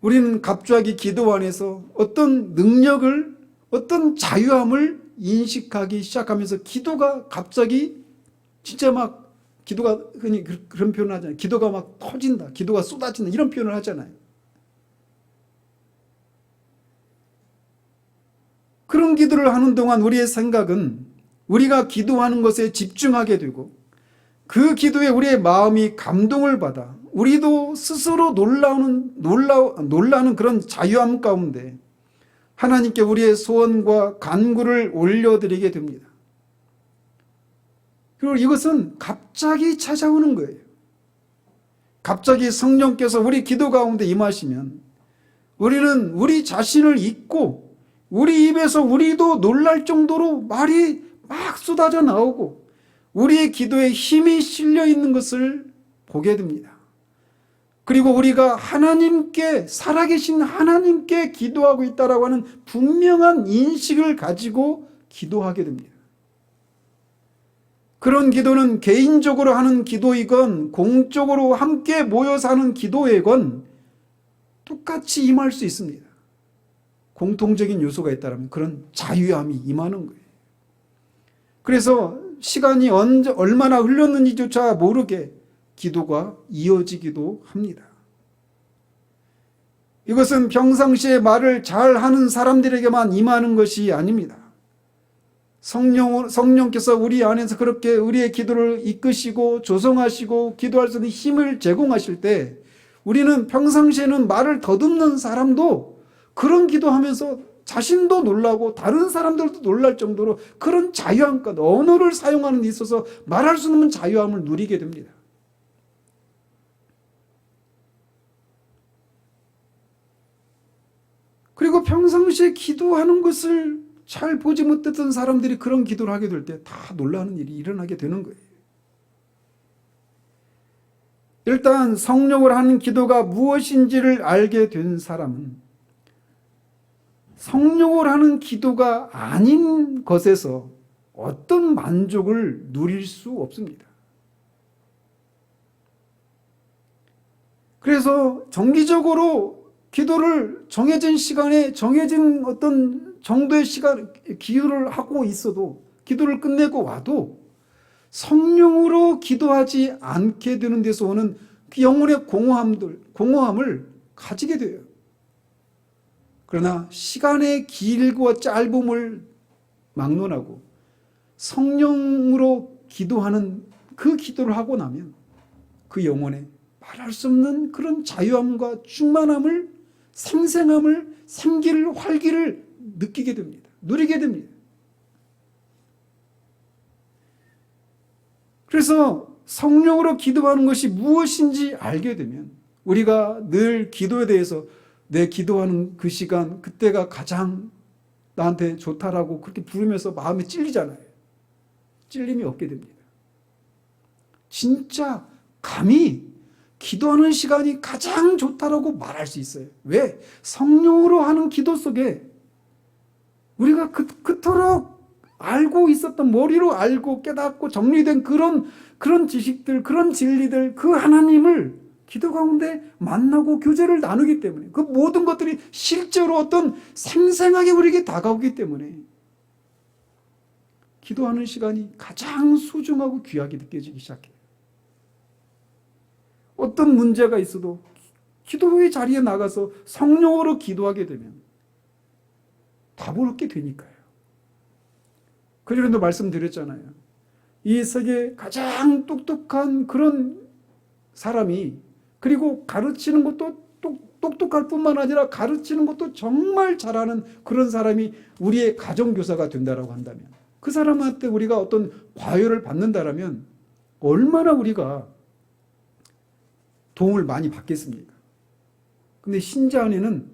우리는 갑자기 기도 안에서 어떤 능력을, 어떤 자유함을 인식하기 시작하면서 기도가 갑자기 진짜 막 기도가 흔히 그런 표현을 하잖아요. 기도가 막 터진다, 기도가 쏟아진다 이런 표현을 하잖아요. 그런 기도를 하는 동안 우리의 생각은 우리가 기도하는 것에 집중하게 되고 그 기도에 우리의 마음이 감동을 받아 우리도 스스로 놀라는 그런 자유함 가운데 하나님께 우리의 소원과 간구를 올려드리게 됩니다. 그리고 이것은 갑자기 찾아오는 거예요. 갑자기 성령께서 우리 기도 가운데 임하시면 우리는 우리 자신을 잊고 우리 입에서 우리도 놀랄 정도로 말이 막 쏟아져 나오고 우리의 기도에 힘이 실려 있는 것을 보게 됩니다. 그리고 우리가 하나님께, 살아계신 하나님께 기도하고 있다라고 하는 분명한 인식을 가지고 기도하게 됩니다. 그런 기도는 개인적으로 하는 기도이건 공적으로 함께 모여서 하는 기도이건 똑같이 임할 수 있습니다. 공통적인 요소가 있다면 그런 자유함이 임하는 거예요. 그래서 시간이 얼마나 흘렀는지조차 모르게 기도가 이어지기도 합니다. 이것은 평상시에 말을 잘하는 사람들에게만 임하는 것이 아닙니다. 성령께서 우리 안에서 그렇게 우리의 기도를 이끄시고 조성하시고 기도할 수 있는 힘을 제공하실 때 우리는 평상시에는 말을 더듬는 사람도 그런 기도하면서 자신도 놀라고 다른 사람들도 놀랄 정도로 그런 자유함과 언어를 사용하는 데 있어서 말할 수 없는 자유함을 누리게 됩니다. 그리고 평상시에 기도하는 것을 잘 보지 못했던 사람들이 그런 기도를 하게 될 때 다 놀라는 일이 일어나게 되는 거예요. 일단 성령을 하는 기도가 무엇인지를 알게 된 사람은 성령을 하는 기도가 아닌 것에서 어떤 만족을 누릴 수 없습니다. 그래서 정기적으로 기도를 정해진 시간에 정해진 어떤 정도의 시간 기도를 하고 있어도 기도를 끝내고 와도 성령으로 기도하지 않게 되는 데서 오는 그 영혼의 공허함을 가지게 돼요. 그러나 시간의 길고 짧음을 막론하고 성령으로 기도하는 그 기도를 하고 나면 그 영혼에 말할 수 없는 그런 자유함과 충만함을 생생함을 생기를 활기를 느끼게 됩니다. 누리게 됩니다. 그래서 성령으로 기도하는 것이 무엇인지 알게 되면 우리가 늘 기도에 대해서 내 기도하는 그 시간 그때가 가장 나한테 좋다라고 그렇게 부르면서 마음에 찔리잖아요. 찔림이 없게 됩니다. 진짜 감히 기도하는 시간이 가장 좋다라고 말할 수 있어요. 왜? 성령으로 하는 기도 속에 우리가 그토록 알고 있었던 머리로 알고 깨닫고 정리된 그런 지식들, 그런 진리들, 그 하나님을 기도 가운데 만나고 교제를 나누기 때문에 그 모든 것들이 실제로 어떤 생생하게 우리에게 다가오기 때문에 기도하는 시간이 가장 소중하고 귀하게 느껴지기 시작해요. 어떤 문제가 있어도 기도의 자리에 나가서 성령으로 기도하게 되면 답을 얻게 되니까요. 그전에도 말씀드렸잖아요. 이 세계 가장 똑똑한 그런 사람이 그리고 가르치는 것도 똑똑할 뿐만 아니라 가르치는 것도 정말 잘하는 그런 사람이 우리의 가정교사가 된다라고 한다면 그 사람한테 우리가 어떤 과외를 받는다라면 얼마나 우리가 도움을 많이 받겠습니까? 근데 신자 안에는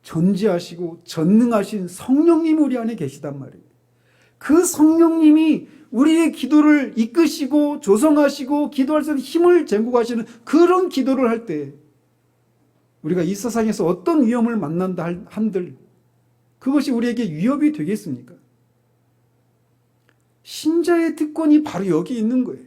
전지하시고 전능하신 성령님이 우리 안에 계시단 말이에요. 그 성령님이 우리의 기도를 이끄시고 조성하시고 기도할 수 있는 힘을 제공하시는 그런 기도를 할 때 우리가 이 세상에서 어떤 위험을 만난다 한들 그것이 우리에게 위협이 되겠습니까? 신자의 특권이 바로 여기 있는 거예요.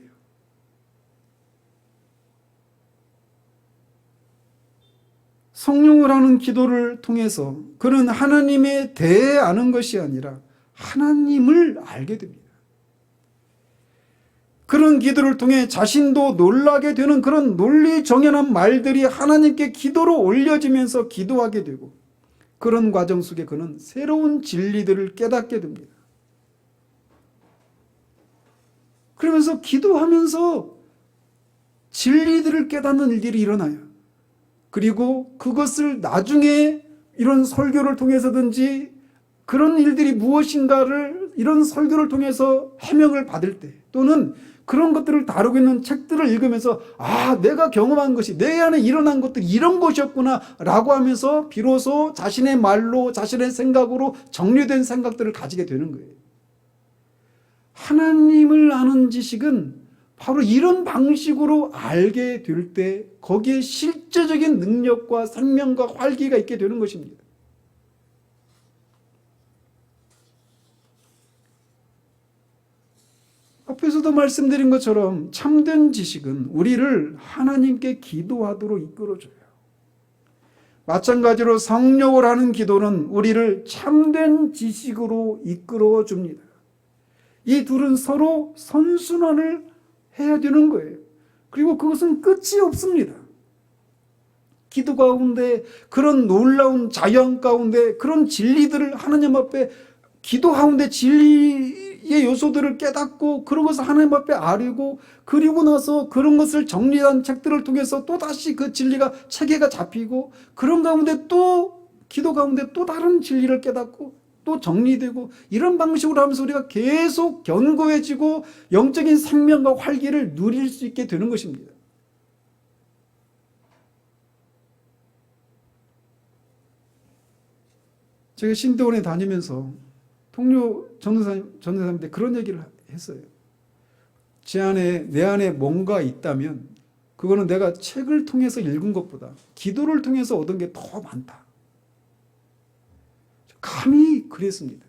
성령을 하는 기도를 통해서 그는 하나님에 대해 아는 것이 아니라 하나님을 알게 됩니다. 그런 기도를 통해 자신도 놀라게 되는 그런 논리정연한 말들이 하나님께 기도로 올려지면서 기도하게 되고 그런 과정 속에 그는 새로운 진리들을 깨닫게 됩니다. 그러면서 기도하면서 진리들을 깨닫는 일들이 일어나요. 그리고 그것을 나중에 이런 설교를 통해서든지 그런 일들이 무엇인가를 이런 설교를 통해서 해명을 받을 때 또는 그런 것들을 다루고 있는 책들을 읽으면서 내가 경험한 것이 내 안에 일어난 것들이 이런 것이었구나 라고 하면서 비로소 자신의 말로 자신의 생각으로 정리된 생각들을 가지게 되는 거예요. 하나님을 아는 지식은 바로 이런 방식으로 알게 될 때 거기에 실제적인 능력과 생명과 활기가 있게 되는 것입니다. 앞에서도 말씀드린 것처럼 참된 지식은 우리를 하나님께 기도하도록 이끌어줘요. 마찬가지로 성령을 하는 기도는 우리를 참된 지식으로 이끌어줍니다. 이 둘은 서로 선순환을 해야 되는 거예요. 그리고 그것은 끝이 없습니다. 기도 가운데 그런 놀라운 자연 가운데 그런 진리들을 하나님 앞에 기도 가운데 진리의 요소들을 깨닫고 그런 것을 하나님 앞에 아뢰고 그리고 나서 그런 것을 정리한 책들을 통해서 또다시 그 진리가 체계가 잡히고 그런 가운데 또 기도 가운데 또 다른 진리를 깨닫고 또 정리되고 이런 방식으로 하면서 우리가 계속 견고해지고 영적인 생명과 활기를 누릴 수 있게 되는 것입니다. 제가 신대원에 다니면서 통료 전도사님한테 그런 얘기를 했어요. 내 안에 뭔가 있다면 그거는 내가 책을 통해서 읽은 것보다 기도를 통해서 얻은 게 더 많다. 감히 그랬습니다.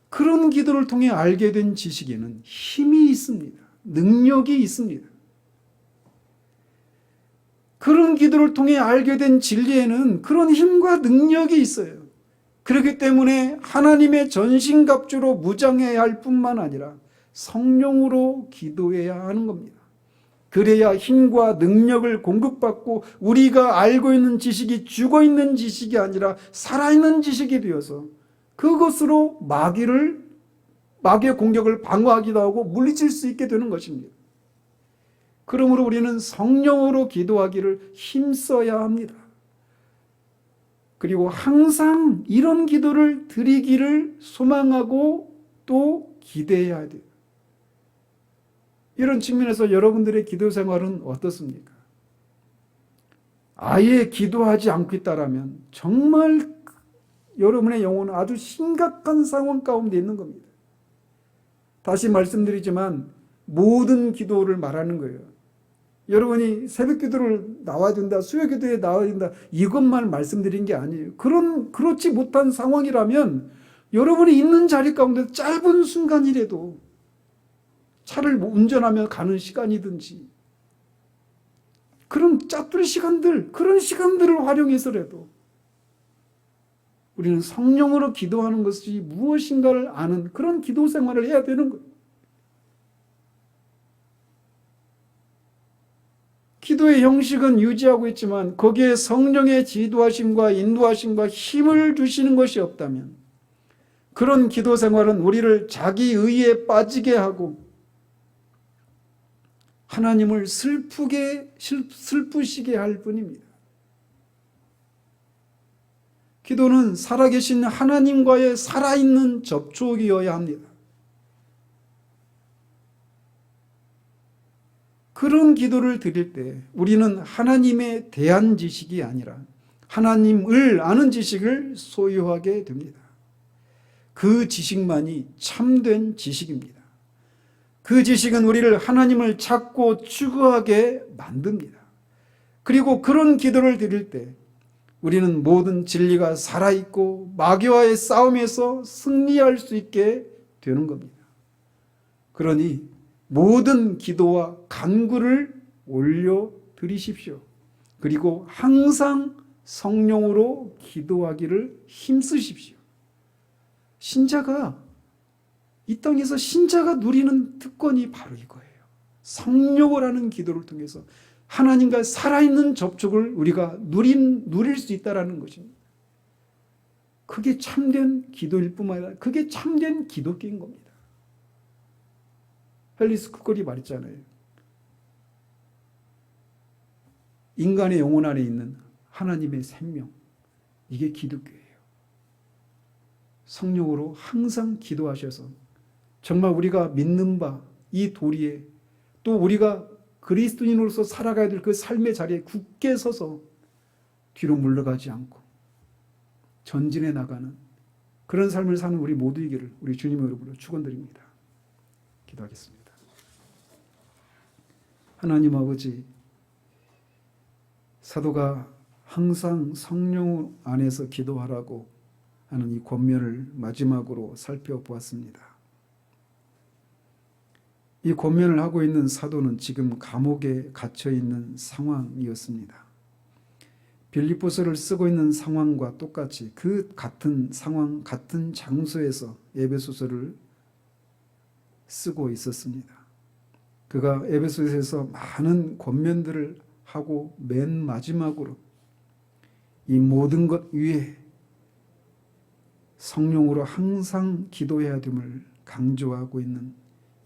그런 기도를 통해 알게 된 지식에는 힘이 있습니다. 능력이 있습니다. 그런 기도를 통해 알게 된 진리에는 그런 힘과 능력이 있어요. 그렇기 때문에 하나님의 전신갑주로 무장해야 할 뿐만 아니라 성령으로 기도해야 하는 겁니다. 그래야 힘과 능력을 공급받고 우리가 알고 있는 지식이 죽어있는 지식이 아니라 살아있는 지식이 되어서 그것으로 마귀의 공격을 방어하기도 하고 물리칠 수 있게 되는 것입니다. 그러므로 우리는 성령으로 기도하기를 힘써야 합니다. 그리고 항상 이런 기도를 드리기를 소망하고 또 기대해야 돼요. 이런 측면에서 여러분들의 기도 생활은 어떻습니까? 아예 기도하지 않고 있다라면 정말 여러분의 영혼은 아주 심각한 상황 가운데 있는 겁니다. 다시 말씀드리지만 모든 기도를 말하는 거예요. 여러분이 새벽 기도를 나와야 된다, 수요 기도에 나와야 된다, 이것만 말씀드린 게 아니에요. 그렇지 못한 상황이라면 여러분이 있는 자리 가운데 짧은 순간이라도 차를 운전하며 가는 시간이든지 그런 짜투리 시간들, 그런 시간들을 활용해서라도 우리는 성령으로 기도하는 것이 무엇인가를 아는 그런 기도 생활을 해야 되는 거예요. 기도의 형식은 유지하고 있지만 거기에 성령의 지도하심과 인도하심과 힘을 주시는 것이 없다면 그런 기도 생활은 우리를 자기 의에 빠지게 하고 하나님을 슬프시게 할 뿐입니다. 기도는 살아계신 하나님과의 살아있는 접촉이어야 합니다. 그런 기도를 드릴 때 우리는 하나님에 대한 지식이 아니라 하나님을 아는 지식을 소유하게 됩니다. 그 지식만이 참된 지식입니다. 그 지식은 우리를 하나님을 찾고 추구하게 만듭니다. 그리고 그런 기도를 드릴 때 우리는 모든 진리가 살아있고 마귀와의 싸움에서 승리할 수 있게 되는 겁니다. 그러니 모든 기도와 간구를 올려드리십시오. 그리고 항상 성령으로 기도하기를 힘쓰십시오. 이 땅에서 신자가 누리는 특권이 바로 이거예요. 성령을 하는 기도를 통해서 하나님과 살아있는 접촉을 우리가 누릴 수 있다는 것입니다. 그게 참된 기도일 뿐만 아니라 그게 참된 기독교인 겁니다. 헬리스 쿠걸이 말했잖아요. 인간의 영혼 안에 있는 하나님의 생명, 이게 기독교예요. 성령으로 항상 기도하셔서 정말 우리가 믿는 바 이 도리에 또 우리가 그리스도인으로서 살아가야 될 그 삶의 자리에 굳게 서서 뒤로 물러가지 않고 전진해 나가는 그런 삶을 사는 우리 모두이기를 우리 주님의 이름으로 축원드립니다. 기도하겠습니다. 하나님 아버지, 사도가 항상 성령 안에서 기도하라고 하는 이 권면을 마지막으로 살펴보았습니다. 이 권면을 하고 있는 사도는 지금 감옥에 갇혀 있는 상황이었습니다. 빌립보서를 쓰고 있는 상황과 똑같이 그 같은 상황, 같은 장소에서 에베소서를 쓰고 있었습니다. 그가 에베소서에서 많은 권면들을 하고 맨 마지막으로 이 모든 것 위에 성령으로 항상 기도해야 됨을 강조하고 있는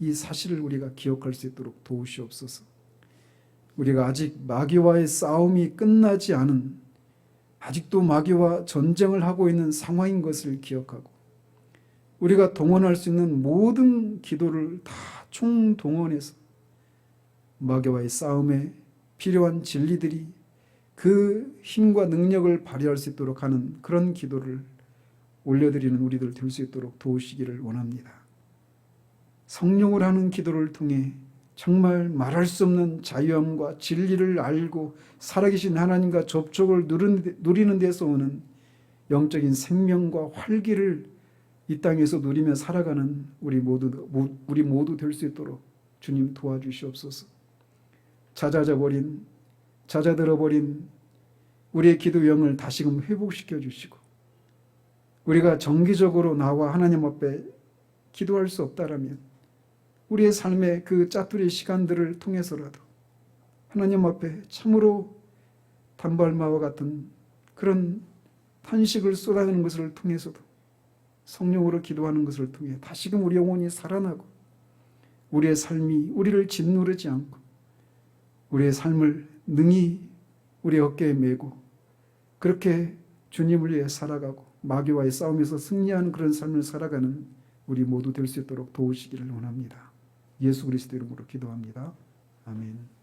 이 사실을 우리가 기억할 수 있도록 도우시옵소서. 우리가 아직 마귀와의 싸움이 끝나지 않은, 아직도 마귀와 전쟁을 하고 있는 상황인 것을 기억하고 우리가 동원할 수 있는 모든 기도를 다 총동원해서 마귀와의 싸움에 필요한 진리들이 그 힘과 능력을 발휘할 수 있도록 하는 그런 기도를 올려드리는 우리들 될 수 있도록 도우시기를 원합니다. 성령을 하는 기도를 통해 정말 말할 수 없는 자유함과 진리를 알고 살아계신 하나님과 접촉을 누리는 데서 오는 영적인 생명과 활기를 이 땅에서 누리며 살아가는 우리 모두 될 수 있도록 주님 도와주시옵소서. 잦아들어버린 우리의 기도 영을 다시금 회복시켜 주시고, 우리가 정기적으로 나와 하나님 앞에 기도할 수 없다라면 우리의 삶의 그 짜투리 시간들을 통해서라도 하나님 앞에 참으로 단발마와 같은 그런 탄식을 쏟아내는 것을 통해서도 성령으로 기도하는 것을 통해 다시금 우리 영혼이 살아나고 우리의 삶이 우리를 짓누르지 않고 우리의 삶을 능히 우리 어깨에 메고 그렇게 주님을 위해 살아가고 마귀와의 싸움에서 승리하는 그런 삶을 살아가는 우리 모두 될 수 있도록 도우시기를 원합니다. 예수 그리스도 이름으로 기도합니다. 아멘.